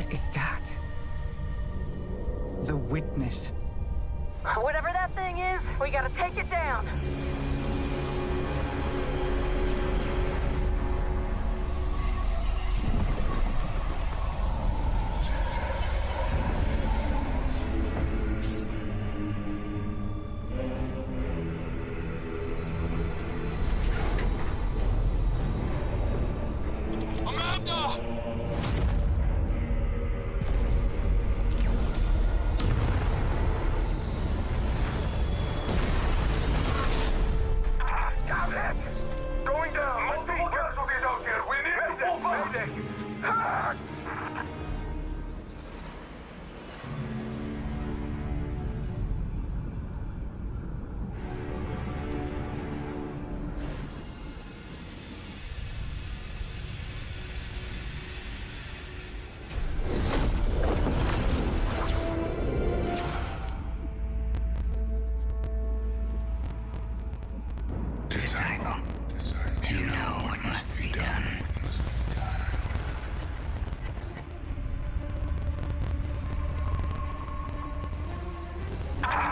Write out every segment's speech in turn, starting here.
What is that? The Witness. Whatever that thing is, we gotta take it down.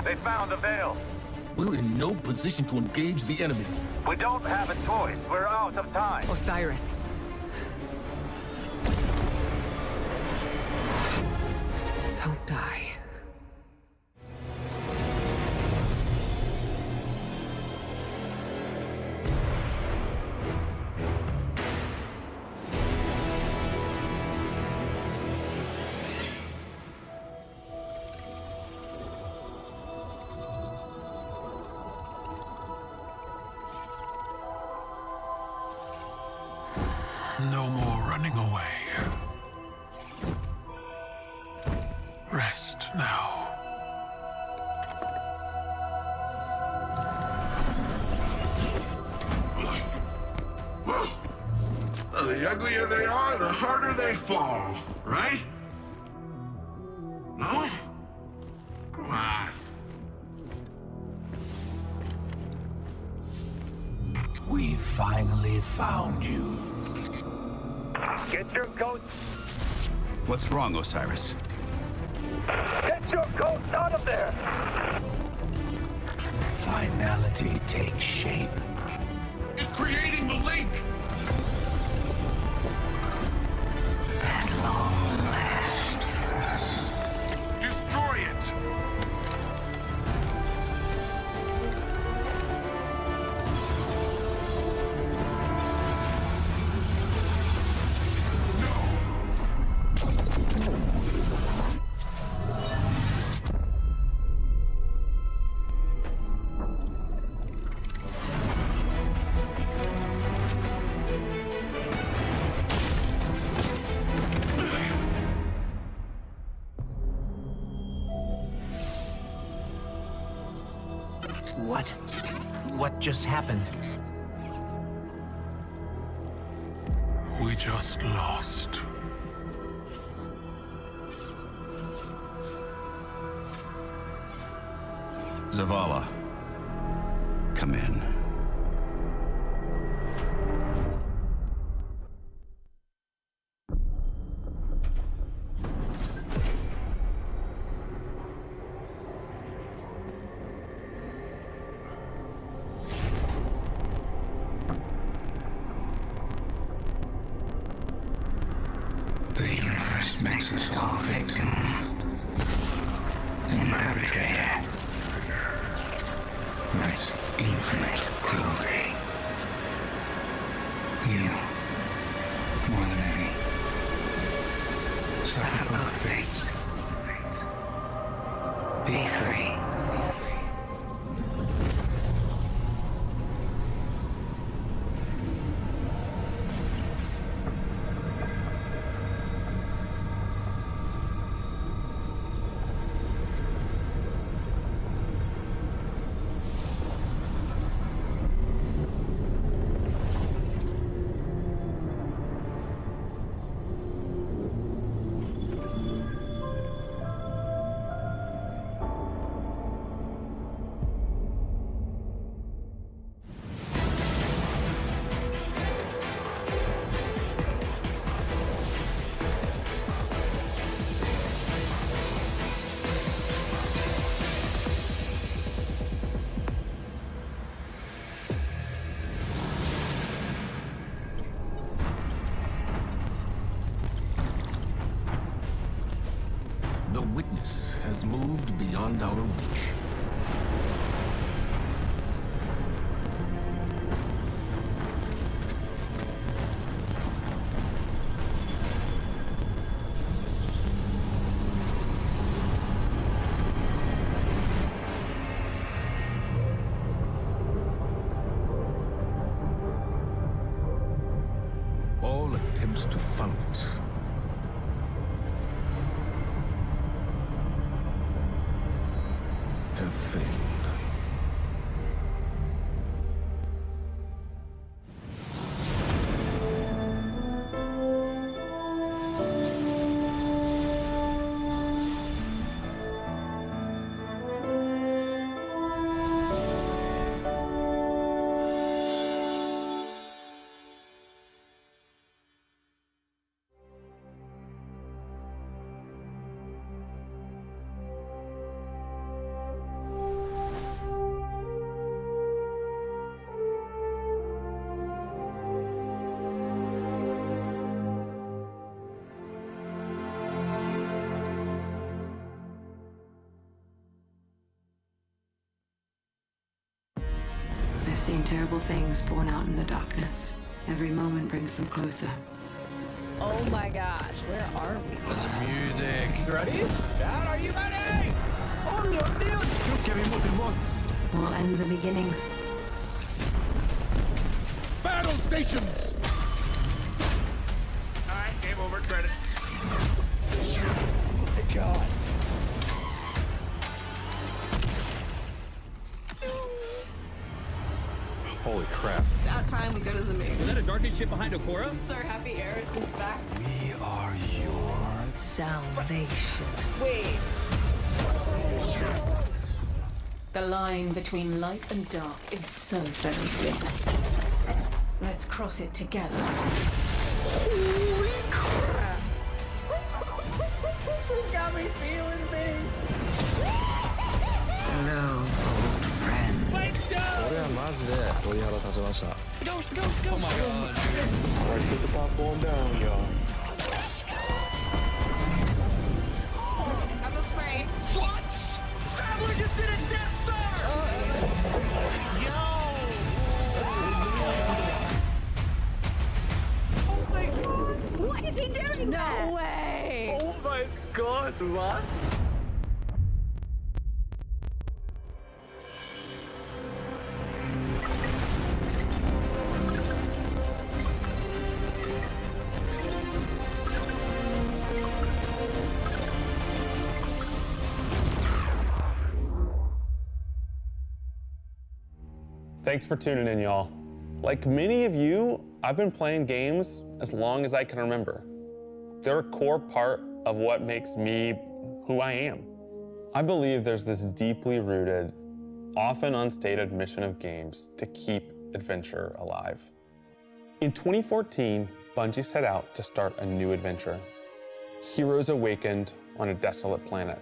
They found the veil. We're in no position to engage the enemy. We don't have a choice. We're out of time. Osiris. Don't die. No more running away. Rest now. Well, the uglier they are, the harder they fall, right? No? Come on. We finally found you. Get your coat. What's wrong, Osiris? Get your coats out of there. Finality takes shape. It's creating the link! At long last. Destroy it! What just happened? We just lost. Zavala, come in. The universe makes us all victim. And arbitrator. That's infinite cruelty. You, more than any, suffer both fates. Be free. witness has moved beyond our reach. All attempts to funnel it have failed. I've seen terrible things born out in the darkness. Every moment brings them closer. Oh my gosh, where are we? Music. Ready? Dad, are you ready? All ends are beginnings. Battle stations! All right, game over. Credits. My God. Holy crap. About time we go to the moon. Was that a darkest ship behind Okora? Sir Happy Eris is back. We are your Salvation. Wait. The line between light and dark is so very thin. Let's cross it together. Holy crap. This got me feeling things. Hello, old friend. これはマジで鳥肌立ちました。Oh my God. Alright, put the popcorn down, y'all. I'm afraid. What? Traveler just did a Death Star! Oh my God. What is he doing? No way. Oh my God, was? Thanks for tuning in, y'all. Like many of you, I've been playing games as long as I can remember. They're a core part of what makes me who I am. I believe there's this deeply rooted, often unstated mission of games to keep adventure alive. In 2014, Bungie set out to start a new adventure. Heroes awakened on a desolate planet.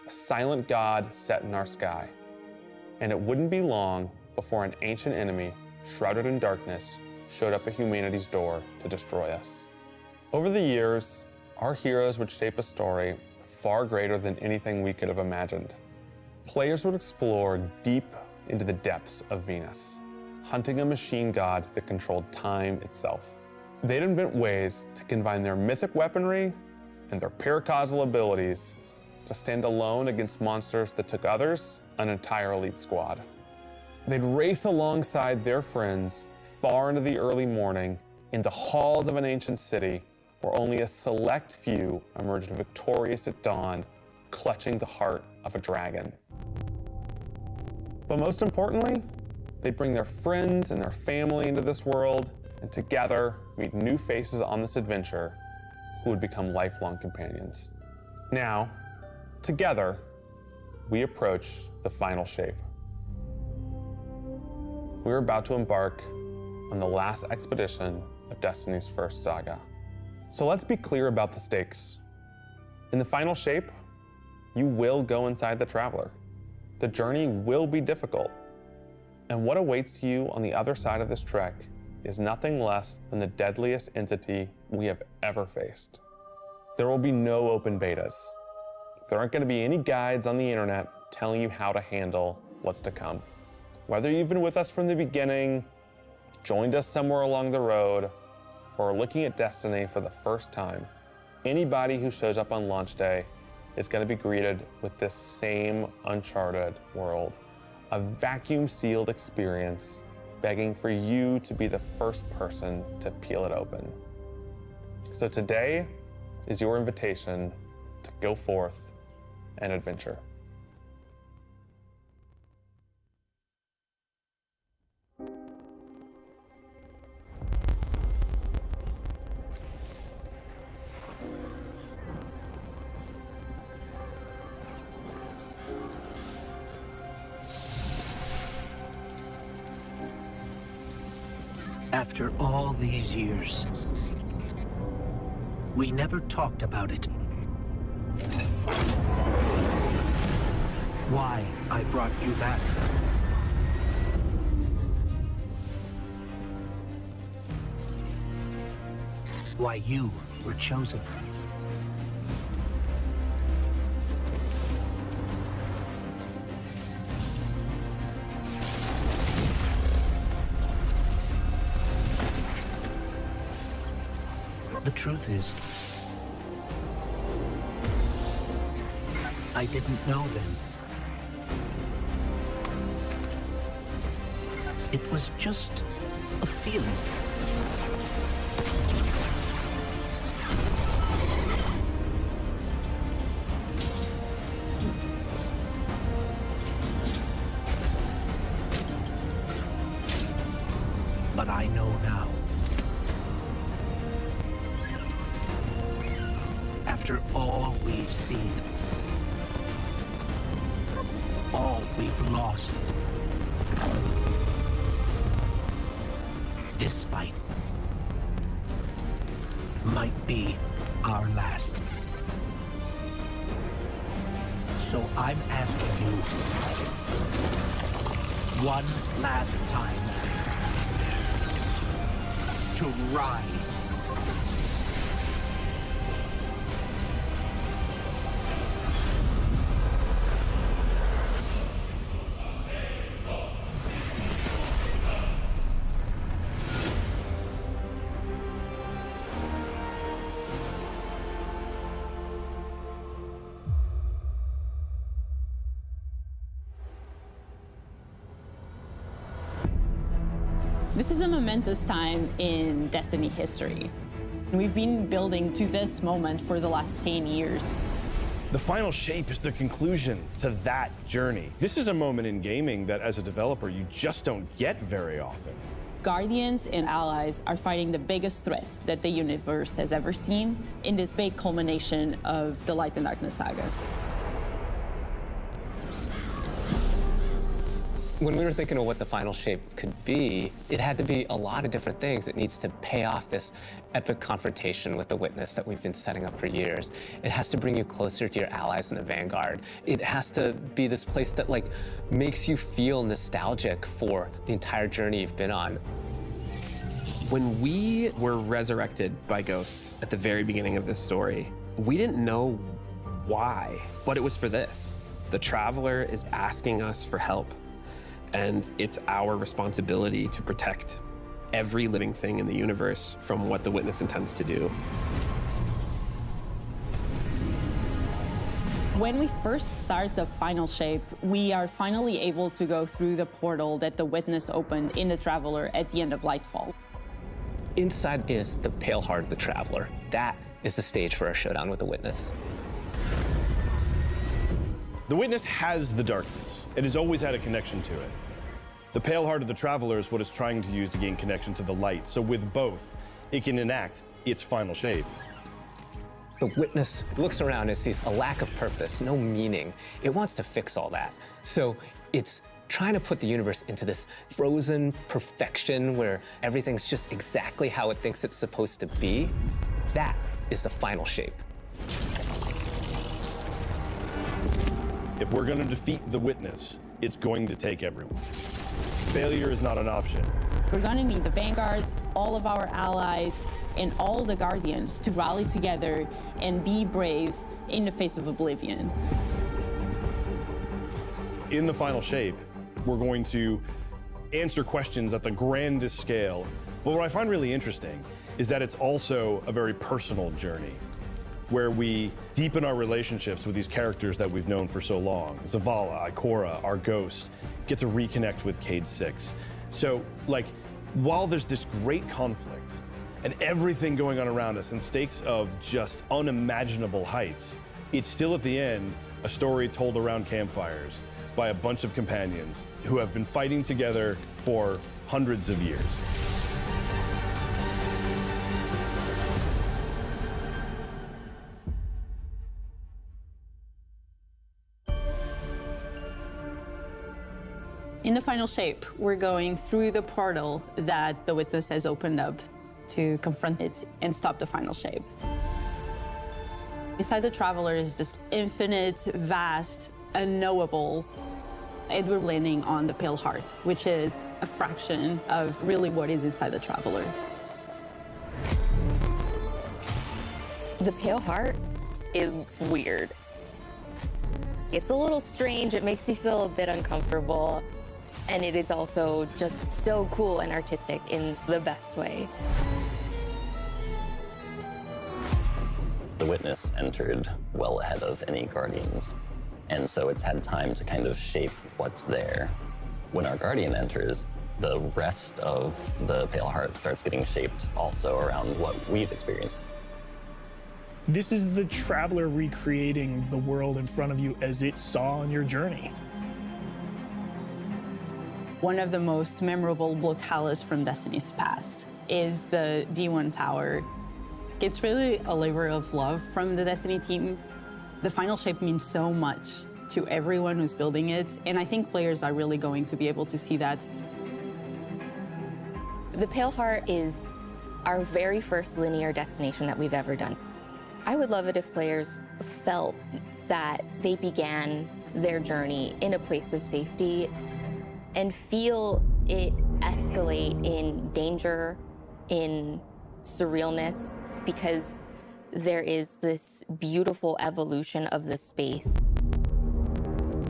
A silent god set in our sky. And it wouldn't be long before an ancient enemy, shrouded in darkness, showed up at humanity's door to destroy us. Over the years, our heroes would shape a story far greater than anything we could have imagined. Players would explore deep into the depths of Venus, hunting a machine god that controlled time itself. They'd invent ways to combine their mythic weaponry and their paracausal abilities to stand alone against monsters that took others, an entire elite squad. They'd race alongside their friends far into the early morning into halls of an ancient city where only a select few emerged victorious at dawn, clutching the heart of a dragon. But most importantly, they'd bring their friends and their family into this world, and together meet new faces on this adventure who would become lifelong companions. Now, together, we approach the final shape. We're about to embark on the last expedition of Destiny's first saga. So let's be clear about the stakes. In the final shape, you will go inside the Traveler. The journey will be difficult. And what awaits you on the other side of this trek is nothing less than the deadliest entity we have ever faced. There will be no open betas. There aren't going to be any guides on the internet telling you how to handle what's to come. Whether you've been with us from the beginning, joined us somewhere along the road, or are looking at Destiny for the first time, anybody who shows up on launch day is going to be greeted with this same uncharted world, a vacuum-sealed experience begging for you to be the first person to peel it open. So today is your invitation to go forth and adventure. After all these years, we never talked about it. Why I brought you back. Why you were chosen. The truth is, I didn't know then. It was just a feeling. But I know now. After all we've seen, all we've lost, this fight might be our last. So I'm asking you one last time to rise. This is a momentous time in Destiny history. We've been building to this moment for the last 10 years. The final shape is the conclusion to that journey. This is a moment in gaming that, as a developer, you just don't get very often. Guardians and allies are fighting the biggest threat that the universe has ever seen in this big culmination of the Light and Darkness saga. When we were thinking of what the final shape could be, it had to be a lot of different things. It needs to pay off this epic confrontation with the Witness that we've been setting up for years. It has to bring you closer to your allies in the Vanguard. It has to be this place that makes you feel nostalgic for the entire journey you've been on. When we were resurrected by Ghost at the very beginning of this story, we didn't know why, but it was for this. The Traveler is asking us for help. And it's our responsibility to protect every living thing in the universe from what the Witness intends to do. When we first start the final shape, we are finally able to go through the portal that the Witness opened in the Traveler at the end of Lightfall. Inside is the pale heart of the Traveler. That is the stage for our showdown with the Witness. The Witness has the darkness. It has always had a connection to it. The pale heart of the Traveler is what it's trying to use to gain connection to the light. So with both, it can enact its final shape. The Witness looks around and sees a lack of purpose, no meaning. It wants to fix all that. So it's trying to put the universe into this frozen perfection where everything's just exactly how it thinks it's supposed to be. That is the final shape. If we're going to defeat the Witness, it's going to take everyone. Failure is not an option. We're going to need the Vanguard, all of our allies, and all the Guardians to rally together and be brave in the face of oblivion. In the final shape, we're going to answer questions at the grandest scale. But what I find really interesting is that it's also a very personal journey where we deepen our relationships with these characters that we've known for so long. Zavala, Ikora, our ghost, get to reconnect with Cade 6. So, like, while there's this great conflict and everything going on around us and stakes of just unimaginable heights, it's still at the end a story told around campfires by a bunch of companions who have been fighting together for hundreds of years. In the final shape, we're going through the portal that the Witness has opened up to confront it and stop the final shape. Inside the Traveler is this infinite, vast, unknowable, and we're landing on the Pale Heart, which is a fraction of really what is inside the Traveler. The Pale Heart is weird. It's a little strange, it makes you feel a bit uncomfortable, and it is also just so cool and artistic in the best way. The Witness entered well ahead of any Guardians, and so it's had time to kind of shape what's there. When our Guardian enters, the rest of the Pale Heart starts getting shaped also around what we've experienced. This is the Traveler recreating the world in front of you as it saw on your journey. One of the most memorable locales from Destiny's past is the D1 Tower. It's really a labor of love from the Destiny team. The final shape means so much to everyone who's building it, and I think players are really going to be able to see that. The Pale Heart is our very first linear destination that we've ever done. I would love it if players felt that they began their journey in a place of safety and feel it escalate in danger, in surrealness, because there is this beautiful evolution of the space.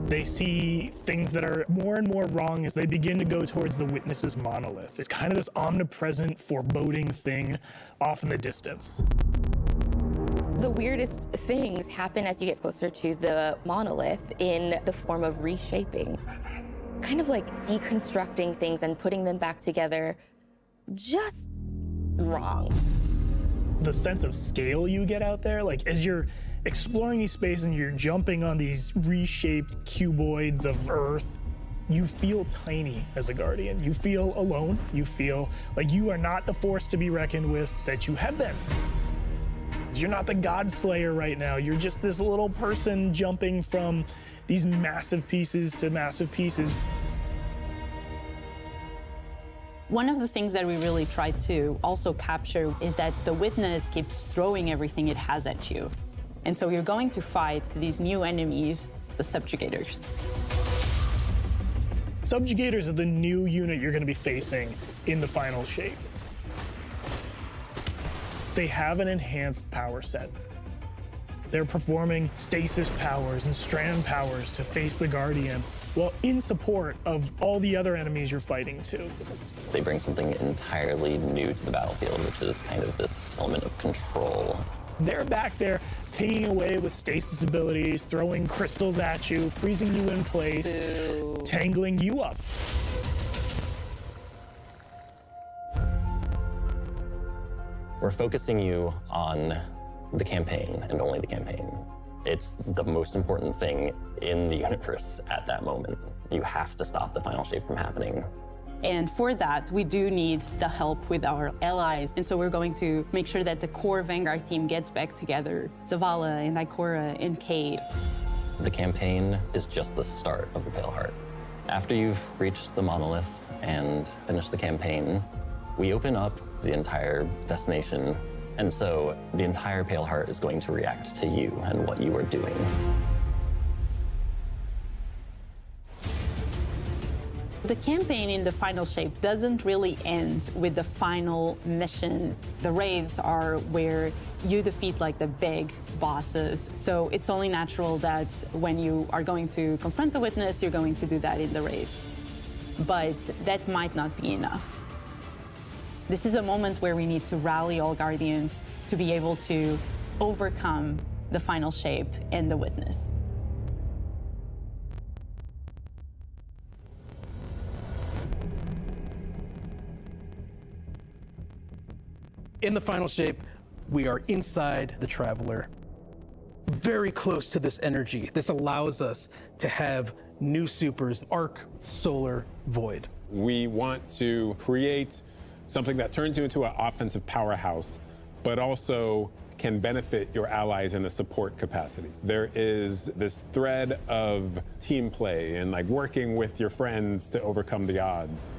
They see things that are more and more wrong as they begin to go towards the Witness's monolith. It's kind of this omnipresent, foreboding thing off in the distance. The weirdest things happen as you get closer to the monolith in the form of reshaping. Kind of like deconstructing things and putting them back together just wrong. The sense of scale you get out there, like as you're exploring these spaces and you're jumping on these reshaped cuboids of Earth, you feel tiny as a Guardian. You feel alone. You feel like you are not the force to be reckoned with that you have been. You're not the God Slayer right now. You're just this little person jumping from these massive pieces to massive pieces. One of the things that we really try to also capture is that the Witness keeps throwing everything it has at you. And so you're going to fight these new enemies, the Subjugators. Subjugators are the new unit you're going to be facing in the final shape. They have an enhanced power set. They're performing stasis powers and strand powers to face the Guardian, well, in support of all the other enemies you're fighting too. They bring something entirely new to the battlefield, which is kind of this element of control. They're back there pinging away with stasis abilities, throwing crystals at you, freezing you in place, tangling you up. We're focusing you on the campaign and only the campaign. It's the most important thing in the universe at that moment. You have to stop the final shape from happening. And for that, we do need the help with our allies. And so we're going to make sure that the core Vanguard team gets back together. Zavala and Ikora and Cade. The campaign is just the start of the Pale Heart. After you've reached the monolith and finished the campaign, we open up the entire destination. And so the entire Pale Heart is going to react to you and what you are doing. The campaign in the final shape doesn't really end with the final mission. The raids are where you defeat like the big bosses. So it's only natural that when you are going to confront the witness, you're going to do that in the raid. But that might not be enough. This is a moment where we need to rally all Guardians to be able to overcome the final shape and the witness. In the final shape, we are inside the Traveler, very close to this energy. This allows us to have new supers, Arc, Solar, Void. We want to create something that turns you into an offensive powerhouse, but also can benefit your allies in a support capacity. There is this thread of team play and like working with your friends to overcome the odds.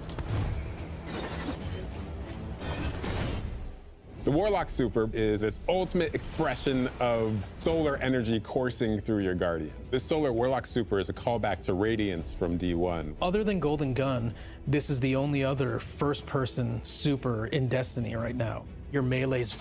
The Warlock Super is this ultimate expression of solar energy coursing through your Guardian. This Solar Warlock Super is a callback to Radiance from D1. Other than Golden Gun, this is the only other first-person super in Destiny right now. Your melee's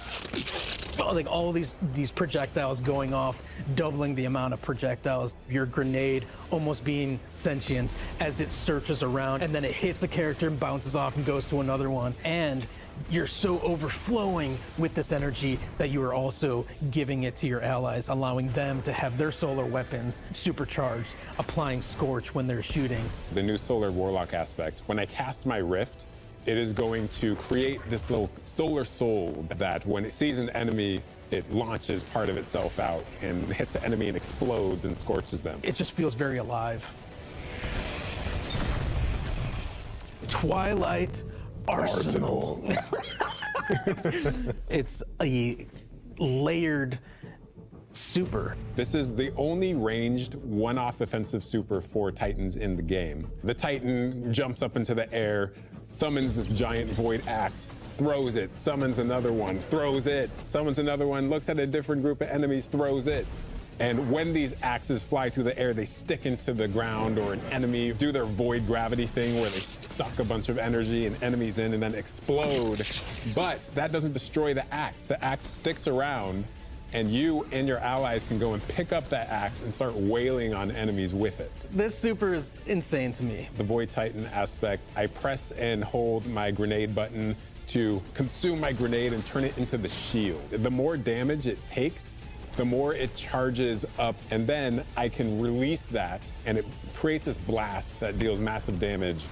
like all of these projectiles going off, doubling the amount of projectiles. Your grenade almost being sentient as it searches around, and then it hits a character and bounces off and goes to another one. And you're so overflowing with this energy that you are also giving it to your allies, allowing them to have their solar weapons supercharged, applying Scorch when they're shooting. The new Solar Warlock aspect, when I cast my Rift, it is going to create this little solar soul that when it sees an enemy, it launches part of itself out and hits the enemy and explodes and scorches them. It just feels very alive. Twilight Arsenal. It's a layered super. This is the only ranged one-off offensive super for Titans in the game. The Titan jumps up into the air, summons this giant void axe, throws it, summons another one, throws it, summons another one, looks at a different group of enemies, throws it. And when these axes fly through the air, they stick into the ground or an enemy, do their void gravity thing where they suck a bunch of energy and enemies in and then explode. But that doesn't destroy the axe. The axe sticks around and you and your allies can go and pick up that axe and start wailing on enemies with it. This super is insane to me. The Void Titan aspect, I press and hold my grenade button to consume my grenade and turn it into the shield. The more damage it takes, the more it charges up, and then I can release that, and it creates this blast that deals massive damage.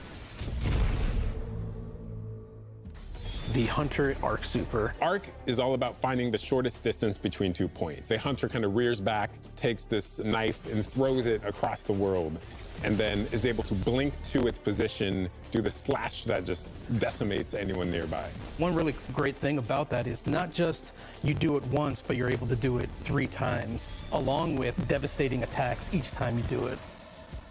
The Hunter Arc Super. Arc is all about finding the shortest distance between 2 points. The Hunter kind of rears back, takes this knife and throws it across the world, and then is able to blink to its position, do the slash that just decimates anyone nearby. One really great thing about that is not just you do it once, but you're able to do it 3 times, along with devastating attacks each time you do it.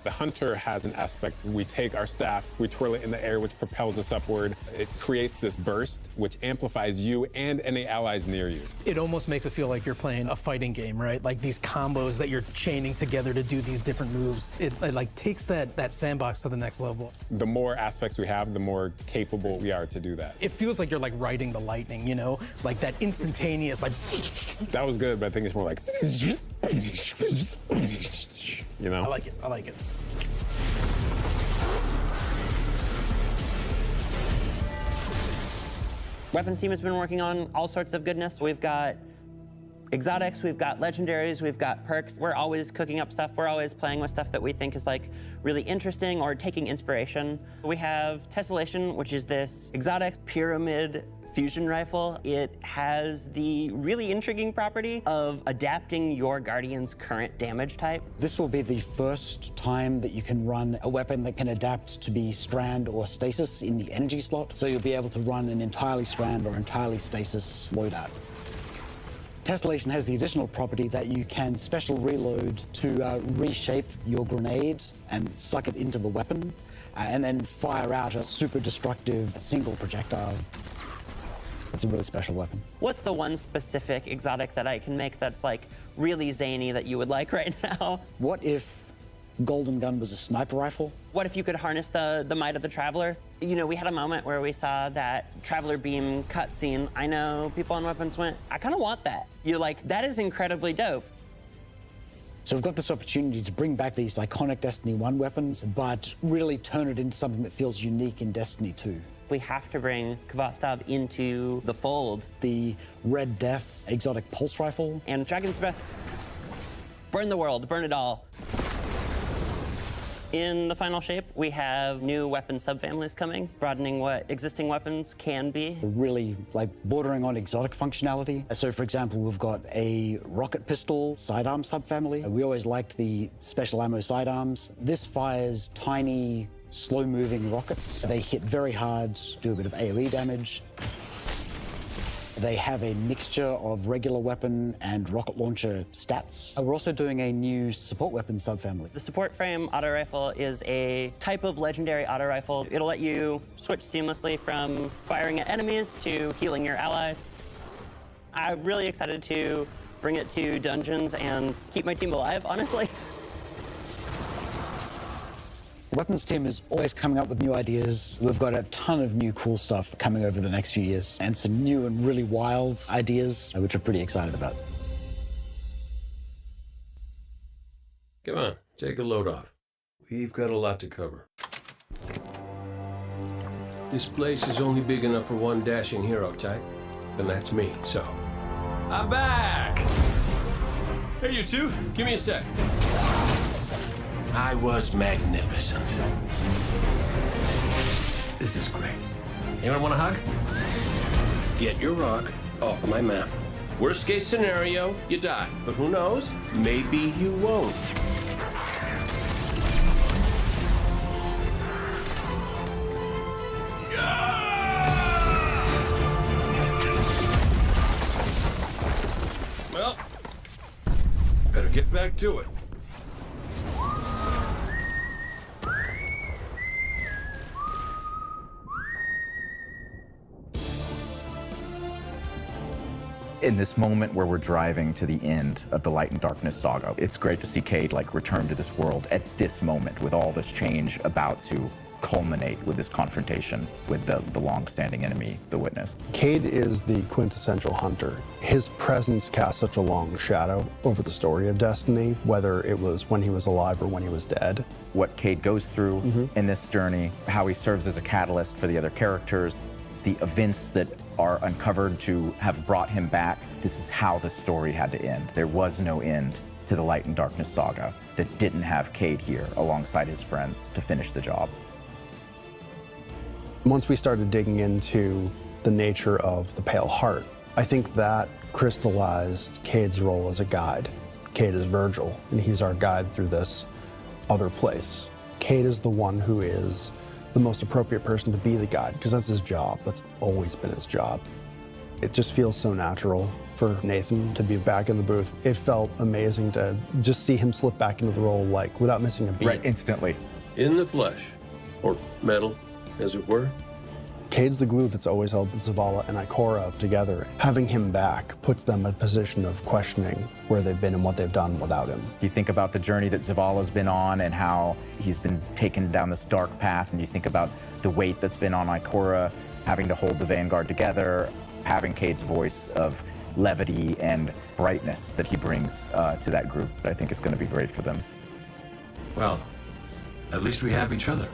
The Hunter has an aspect. We take our staff, we twirl it in the air, which propels us upward. It creates this burst, which amplifies you and any allies near you. It almost makes it feel like you're playing a fighting game, right? Like these combos that you're chaining together to do these different moves. It like takes that sandbox to the next level. The more aspects we have, the more capable we are to do that. It feels like you're like riding the lightning, you know? Like that instantaneous, like... That was good, but I think it's more like... You know? I like it, I like it. Weapons team has been working on all sorts of goodness. We've got exotics, we've got legendaries, we've got perks. We're always cooking up stuff. We're always playing with stuff that we think is like really interesting or taking inspiration. We have Tessellation, which is this exotic pyramid fusion rifle. It has the really intriguing property of adapting your Guardian's current damage type. This will be the first time that you can run a weapon that can adapt to be strand or stasis in the energy slot. So you'll be able to run an entirely strand or entirely stasis loadout. Tessellation has the additional property that you can special reload to reshape your grenade and suck it into the weapon, and then fire out a super destructive single projectile. It's a really special weapon. What's the one specific exotic that I can make that's like really zany that you would like right now? What if golden gun was a sniper rifle. What if you could harness the might of the Traveler? You know, we had a moment where we saw that Traveler beam cutscene. I know people on Weapons went, I kind of want that. You're like, that is incredibly dope. So we've got this opportunity to bring back these iconic Destiny 1 weapons, but really turn it into something that feels unique in Destiny 2. We have to bring Kvastov into the fold. The Red Death exotic pulse rifle. And Dragon's Breath. Burn the world, burn it all. In the final shape, we have new weapon subfamilies coming, broadening what existing weapons can be. Really, like, bordering on exotic functionality. So, for example, we've got a rocket pistol sidearm subfamily. We always liked the special ammo sidearms. This fires tiny, slow-moving rockets. They hit very hard, do a bit of AoE damage. They have a mixture of regular weapon and rocket launcher stats. We're also doing a new support weapon subfamily. The support frame auto rifle is a type of legendary auto rifle. It'll let you switch seamlessly from firing at enemies to healing your allies. I'm really excited to bring it to dungeons and keep my team alive, honestly. The weapons team is always coming up with new ideas. We've got a ton of new cool stuff coming over the next few years, and some new and really wild ideas, which we're pretty excited about. Come on, take a load off. We've got a lot to cover. This place is only big enough for one dashing hero type, and that's me, so... I'm back! Hey, you two, give me a sec. I was magnificent. This is great. Anyone want a hug? Get your rock off my map. Worst case scenario, you die. But who knows? Maybe you won't. Well, better get back to it. In this moment where we're driving to the end of the Light and Darkness saga, it's great to see Cade return to this world at this moment with all this change about to culminate with this confrontation with the long-standing enemy, the Witness. Cade is the quintessential hunter. His presence casts such a long shadow over the story of Destiny, whether it was when he was alive or when he was dead. What Cade goes through in this journey, how he serves as a catalyst for the other characters, the events that are uncovered to have brought him back. This is how the story had to end. There was no end to the Light and Darkness saga that didn't have Cade here alongside his friends to finish the job. Once we started digging into the nature of the Pale Heart, I think that crystallized Cade's role as a guide. Cade is Virgil, and he's our guide through this other place. Cade is the one who is the most appropriate person to be the guide, because that's his job. That's always been his job. It just feels so natural for Nathan to be back in the booth. It felt amazing to just see him slip back into the role, like, without missing a beat. Right, instantly. In the flesh, or metal, as it were. Cade's the glue that's always held Zavala and Ikora together. Having him back puts them in a position of questioning where they've been and what they've done without him. You think about the journey that Zavala's been on and how he's been taken down this dark path, and you think about the weight that's been on Ikora, having to hold the Vanguard together, having Cade's voice of levity and brightness that he brings to that group. I think it's going to be great for them. Well, at least we have each other.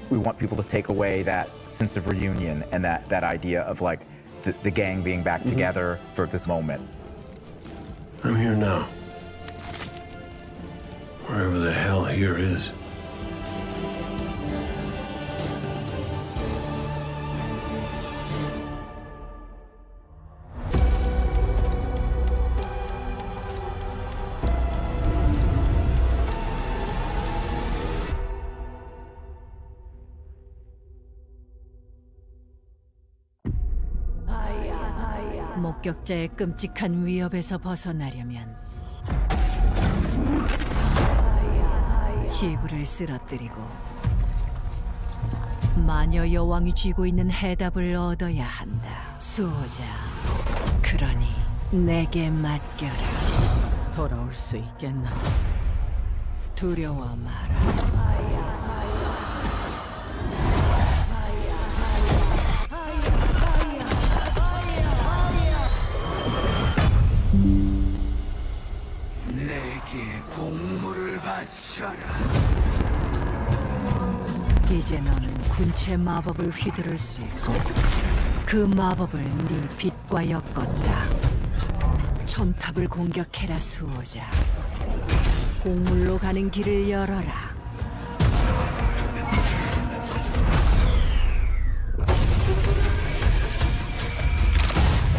We want people to take away that sense of reunion and that idea of like the gang being back together for this moment. I'm here now. Wherever the hell here is. 목격자의 끔찍한 위협에서 벗어나려면 지구를 쓰러뜨리고 마녀 여왕이 쥐고 있는 해답을 얻어야 한다. 수호자, 그러니 내게 맡겨라. 돌아올 수 있겠나? 두려워 마라. 내게 공물을 바쳐라. 이제 너는 군체 마법을 휘두를 수 있고 그 마법을 네 빛과 엮었다. 첨탑을 공격해라 수호자. 공물로 가는 길을 열어라.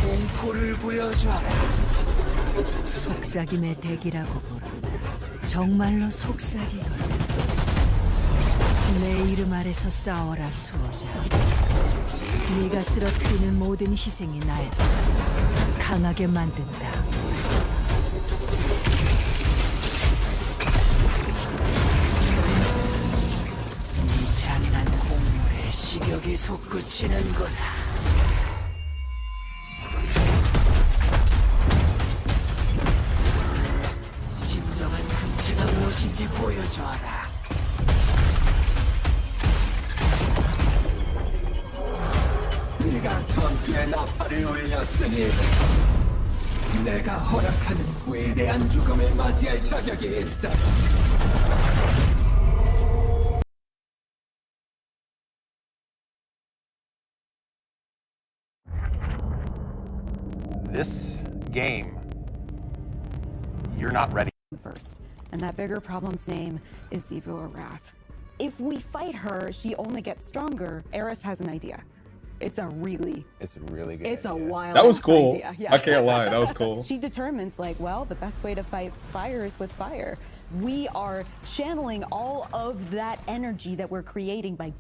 공포를 보여줘라. 속삭임의 덱이라고 부른다. 정말로 속삭이로다. 내 이름 아래서 싸워라 수호자. 네가 쓰러뜨리는 모든 희생이 날 강하게 만든다. 이 잔인한 공물에 식욕이 솟구치는구나. 진정한 군체가 무엇인지 보여줘라. 네가 전투에 나팔을 올렸으니 내가 허락하는 위대한 죽음을 맞이할 자격이 있다. This game, you're not ready. First, and that bigger problem's name is Zivu Araf. If we fight her, she only gets stronger. Eris has an idea. It's a really good It's idea. a wild That was cool. idea. Yeah. I can't lie, that was cool. She determines like, well, the best way to fight fire is with fire. We are channeling all of that energy that we're creating by